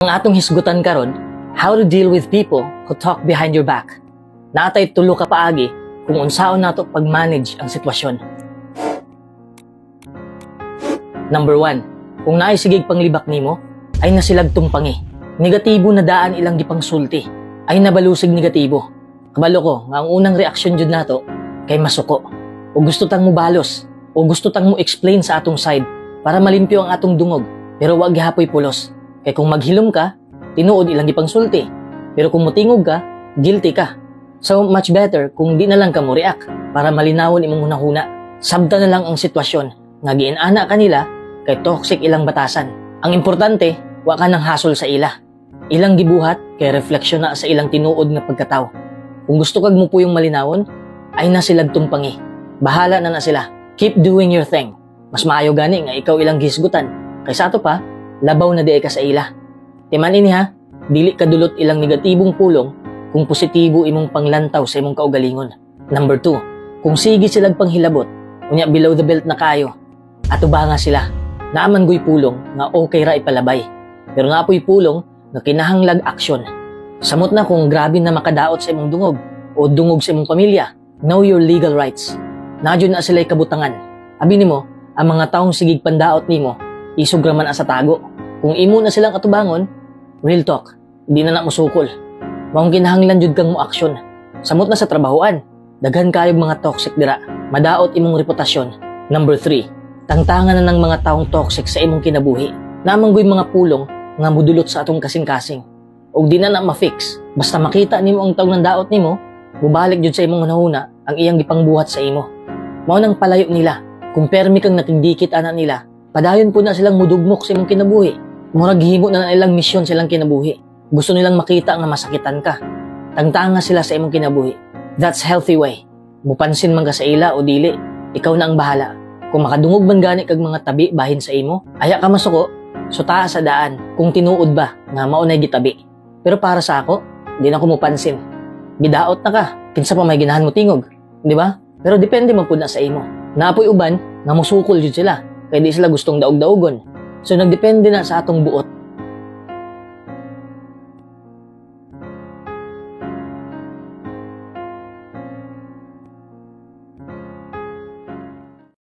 Ang atong hisgutan karon, how to deal with people who talk behind your back. Natay tulo ka paagi kung unsaon nato pag-manage ang sitwasyon. Number 1, kung naay sigig panglibak nimo, ay nasilag tumpangi. Negatibo na daan ilang gipangsulti, ay nabalusig negatibo. Kabalo ko nga ang unang reaksyon jud nato kay masuko. O gusto tang mo balos, o gusto tang mo explain sa atong side para malimpyo ang atong dungog, pero wag gihapoy pulos. Kay kung maghilom ka, tinuod ilang gipangsulti. Pero kung mutingog ka, guilty ka. So much better kung di na lang ka mo react para malinawon imong hunahuna. Sabta na lang ang sitwasyon nga giinana kanila kay toxic ilang batasan. Ang importante, wa ka nang hasol sa ila. Ilang gibuhat kay refleksyon na sa ilang tinuod nga pagkatao. Kung gusto kag mo puyong malinawon, ay nasilag tumpangi. Bahala na sila. Keep doing your thing. Mas maayo gani nga ikaw ilang gisgutan. Kaysa ato pa, labaw na di ka sa ila. Timan ini ha, dili kadulot ilang negatibong pulong kung positibo imong panglantaw sa imong kaugalingon. Number 2, kung sige silag panghilabot, unya below the belt na kayo, ato ba nga sila, naaman goy pulong nga okay ra ipalabay. Pero nga po'y pulong nga kinahanglag aksyon. Samot na kung grabe na makadaot sa imong dungog o dungog sa imong pamilya, know your legal rights. Nadyo na sila'y kabutangan. Abi nimo, ang mga taong sigig pandaot nimo, isugraman sa tago. Kung imo na silang atubangon, real talk, di na musukol. Maong kinahanglan jud kang mo aksyon. Samot na sa trabahoan, daghan kayo mga toxic dira, madaot imong reputasyon. Number 3, tangtangan na ng mga taong toxic sa imong kinabuhi. Namanggoy mga pulong nga mudulot sa atong kasing-kasing. Og di na ma-fix, basta makita nimo ang taong nandaot nimo, mubalik jud sa imong hunahuna ang iyang gipangbuhat sa imo. Mao nang palayo nila. Kung permi kang natindikit ana nila, padayon po na silang mudugmok sa imong kinabuhi. Murag himo na ilang misyon silang kinabuhi. Gusto nilang makita nga masakitan ka. Tangtanga sila sa imong kinabuhi. That's healthy way. Mupansin man ka sa ila o dili, ikaw na ang bahala. Kung makadungog man gani kag mga tabi bahin sa imo, aya ka masuko, suta sa daan kung tinuod ba nga mao nay gitabi. Pero para sa ako, di na ko mupansin. Gidaot na ka, kinsa pa may ginahan mo tingog, di ba? Pero depende man pud na sa imo. Naapoy uban nga musukol jud sila, kay di sila gustong daog-daogon. So nagdepende na sa atong buot